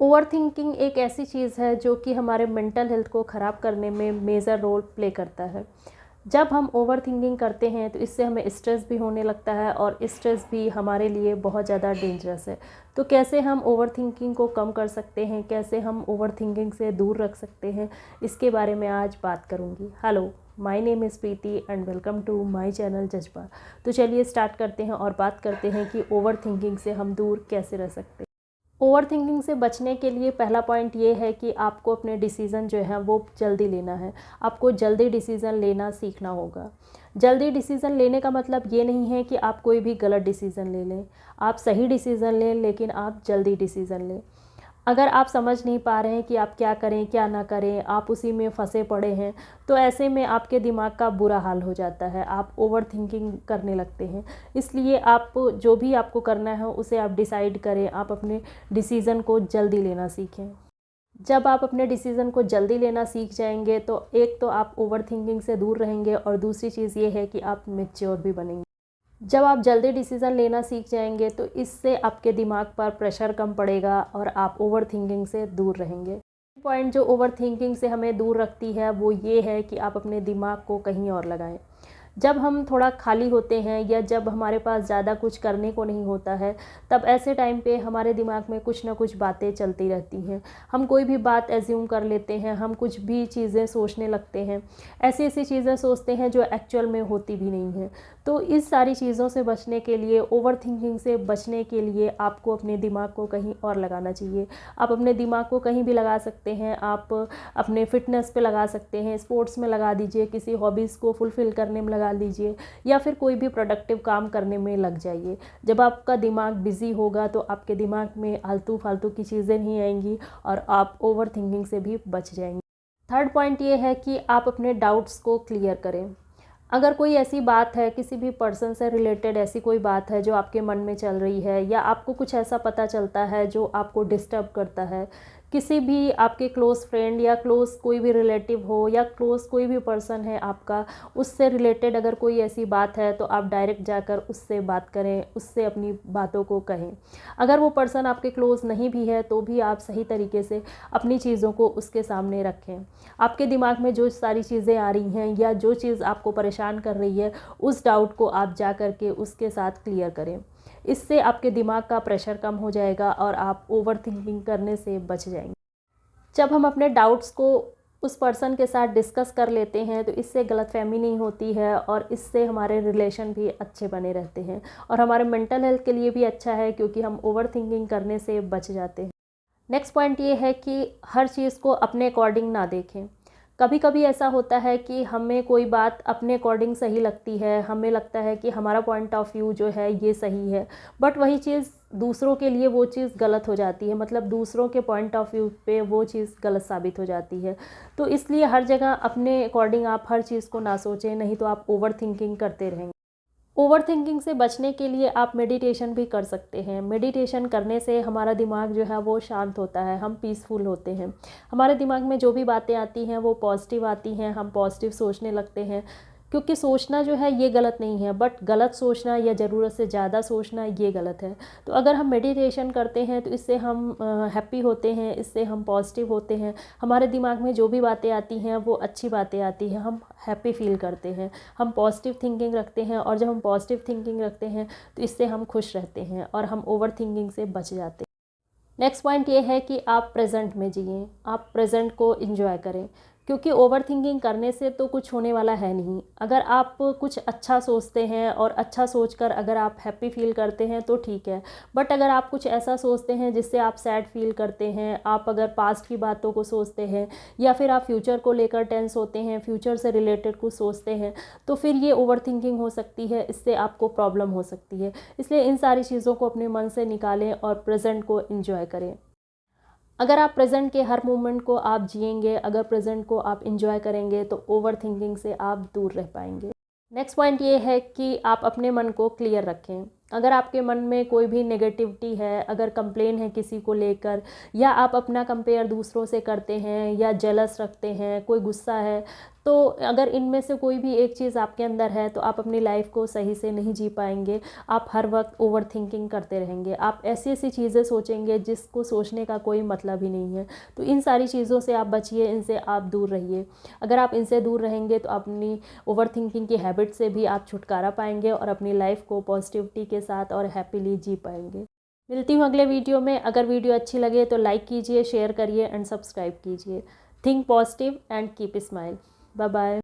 Overthinking एक ऐसी चीज़ है जो कि हमारे मेंटल हेल्थ को ख़राब करने में मेजर रोल प्ले करता है। जब हम ओवरथिंकिंग करते हैं तो इससे हमें स्ट्रेस भी होने लगता है और स्ट्रेस भी हमारे लिए बहुत ज़्यादा डेंजरस है। तो कैसे हम ओवरथिंकिंग को कम कर सकते हैं, कैसे हम ओवरथिंकिंग से दूर रख सकते हैं, इसके बारे में आज बात करूँगी। Hello, my name is Preeti and welcome to my channel Jazba. तो चलिए स्टार्ट करते हैं और बात करते हैं कि ओवरथिंकिंग से हम दूर कैसे रह सकते हैं। ओवरथिंकिंग से बचने के लिए पहला पॉइंट ये है कि आपको अपने डिसीज़न जो है वो जल्दी लेना है। आपको जल्दी डिसीज़न लेना सीखना होगा। जल्दी डिसीज़न लेने का मतलब ये नहीं है कि आप कोई भी गलत डिसीज़न ले लें। आप सही डिसीज़न लें, लेकिन आप जल्दी डिसीज़न लें। अगर आप समझ नहीं पा रहे हैं कि आप क्या करें क्या ना करें, आप उसी में फंसे पड़े हैं, तो ऐसे में आपके दिमाग का बुरा हाल हो जाता है। आप ओवर थिंकिंग करने लगते हैं। इसलिए आप जो भी आपको करना है उसे आप डिसाइड करें। आप अपने डिसीज़न को जल्दी लेना सीखें। जब आप अपने डिसीज़न को जल्दी लेना सीख जाएंगे तो एक तो आप ओवर थिंकिंग से दूर रहेंगे और दूसरी चीज़ ये है कि आप मैच्योर भी बनेंगे। जब आप जल्दी डिसीज़न लेना सीख जाएंगे तो इससे आपके दिमाग पर प्रेशर कम पड़ेगा और आप ओवर थिंकिंग से दूर रहेंगे। पॉइंट जो ओवर थिंकिंग से हमें दूर रखती है वो ये है कि आप अपने दिमाग को कहीं और लगाएं। जब हम थोड़ा खाली होते हैं या जब हमारे पास ज़्यादा कुछ करने को नहीं होता है, तब ऐसे टाइम पे हमारे दिमाग में कुछ ना कुछ बातें चलती रहती हैं। हम कोई भी बात एज्यूम कर लेते हैं, हम कुछ भी चीज़ें सोचने लगते हैं। ऐसी ऐसी चीज़ें सोचते हैं जो एक्चुअल में होती भी नहीं हैं। तो इस सारी चीज़ों से बचने के लिए, ओवर थिंकिंग से बचने के लिए आपको अपने दिमाग को कहीं और लगाना चाहिए। आप अपने दिमाग को कहीं भी लगा सकते हैं। आप अपने फिटनेस पे लगा सकते हैं, स्पोर्ट्स में लगा दीजिए, किसी हॉबीज़ को फुलफ़िल करने में लगा लीजिए या फिर कोई भी प्रोडक्टिव काम करने में लग जाइए। जब आपका दिमाग बिज़ी होगा तो आपके दिमाग में आलतू फालतू की चीज़ें नहीं आएंगी और आप ओवर थिंकिंग से भी बच जाएंगे। थर्ड पॉइंट ये है कि आप अपने डाउट्स को क्लियर करें। अगर कोई ऐसी बात है, किसी भी पर्सन से रिलेटेड ऐसी कोई बात है जो आपके मन में चल रही है या आपको कुछ ऐसा पता चलता है जो आपको डिस्टर्ब करता है, किसी भी आपके क्लोज़ फ्रेंड या क्लोज़ कोई भी रिलेटिव हो या क्लोज़ कोई भी पर्सन है आपका, उससे रिलेटेड अगर कोई ऐसी बात है तो आप डायरेक्ट जाकर उससे बात करें, उससे अपनी बातों को कहें। अगर वो पर्सन आपके क्लोज़ नहीं भी है तो भी आप सही तरीके से अपनी चीज़ों को उसके सामने रखें। आपके दिमाग में जो सारी चीज़ें आ रही हैं या जो चीज़ आपको परेशान कर रही है, उस डाउट को आप जा कर के उसके साथ क्लियर करें। इससे आपके दिमाग का प्रेशर कम हो जाएगा और आप ओवर थिंकिंग करने से बच जाएंगे। जब हम अपने डाउट्स को उस पर्सन के साथ डिस्कस कर लेते हैं तो इससे गलतफहमी नहीं होती है और इससे हमारे रिलेशन भी अच्छे बने रहते हैं और हमारे मेंटल हेल्थ के लिए भी अच्छा है, क्योंकि हम ओवर थिंकिंग करने से बच जाते हैं। नेक्स्ट पॉइंट ये है कि हर चीज़ को अपने अकॉर्डिंग ना देखें। कभी कभी ऐसा होता है कि हमें कोई बात अपने अकॉर्डिंग सही लगती है, हमें लगता है कि हमारा पॉइंट ऑफ व्यू जो है ये सही है, बट वही चीज़ दूसरों के लिए वो चीज़ गलत हो जाती है। मतलब दूसरों के पॉइंट ऑफ व्यू पे वो चीज़ गलत साबित हो जाती है। तो इसलिए हर जगह अपने अकॉर्डिंग आप हर चीज़ को ना सोचें, नहीं तो आप ओवर थिंकिंग करते रहेंगे। ओवर थिंकिंग से बचने के लिए आप मेडिटेशन भी कर सकते हैं। मेडिटेशन करने से हमारा दिमाग जो है वो शांत होता है, हम पीसफुल होते हैं। हमारे दिमाग में जो भी बातें आती हैं वो पॉजिटिव आती हैं, हम पॉजिटिव सोचने लगते हैं। क्योंकि सोचना जो है ये गलत नहीं है, बट गलत सोचना या ज़रूरत से ज़्यादा सोचना ये गलत है। तो अगर हम मेडिटेशन करते हैं तो इससे हम हैप्पी होते हैं, इससे हम पॉजिटिव होते हैं। हमारे दिमाग में जो भी बातें आती हैं वो अच्छी बातें आती हैं, हम हैप्पी फील करते हैं, हम पॉजिटिव थिंकिंग रखते हैं और जब हम पॉजिटिव थिंकिंग रखते हैं तो इससे हम खुश रहते हैं और हम ओवर थिंकिंग से बच जाते हैं। नेक्स्ट पॉइंट ये है कि आप प्रेजेंट में जिएं, आप प्रेजेंट को एंजॉय करें, क्योंकि ओवर थिंकिंग करने से तो कुछ होने वाला है नहीं। अगर आप कुछ अच्छा सोचते हैं और अच्छा सोचकर अगर आप हैप्पी फील करते हैं तो ठीक है, बट अगर आप कुछ ऐसा सोचते हैं जिससे आप सैड फील करते हैं, आप अगर पास्ट की बातों को सोचते हैं या फिर आप फ्यूचर को लेकर टेंस होते हैं, फ्यूचर से रिलेटेड कुछ सोचते हैं, तो फिर ये ओवर थिंकिंग हो सकती है, इससे आपको प्रॉब्लम हो सकती है। इसलिए इन सारी चीज़ों को अपने मन से निकालें और प्रेजेंट को एंजॉय करें। अगर आप प्रेजेंट के हर मोमेंट को आप जिएंगे, अगर प्रेजेंट को आप इंजॉय करेंगे तो ओवर थिंकिंग से आप दूर रह पाएंगे। नेक्स्ट पॉइंट ये है कि आप अपने मन को क्लियर रखें। अगर आपके मन में कोई भी नेगेटिविटी है, अगर कंप्लेन है किसी को लेकर, या आप अपना कंपेयर दूसरों से करते हैं या जेलस रखते हैं, कोई गुस्सा है, तो अगर इनमें से कोई भी एक चीज़ आपके अंदर है तो आप अपनी लाइफ को सही से नहीं जी पाएंगे। आप हर वक्त ओवर थिंकिंग करते रहेंगे, आप ऐसी ऐसी चीज़ें सोचेंगे जिसको सोचने का कोई मतलब ही नहीं है। तो इन सारी चीज़ों से आप बचिए, इनसे आप दूर रहिए। अगर आप इनसे दूर रहेंगे तो अपनी ओवर थिंकिंग की हैबिट से भी आप छुटकारा पाएंगे और अपनी लाइफ को पॉजिटिविटी के साथ और हैप्पीली जी पाएंगे। मिलती हूँ अगले वीडियो में। अगर वीडियो अच्छी लगे तो लाइक कीजिए, शेयर करिए एंड सब्सक्राइब कीजिए। Think positive and keep smile. Bye bye.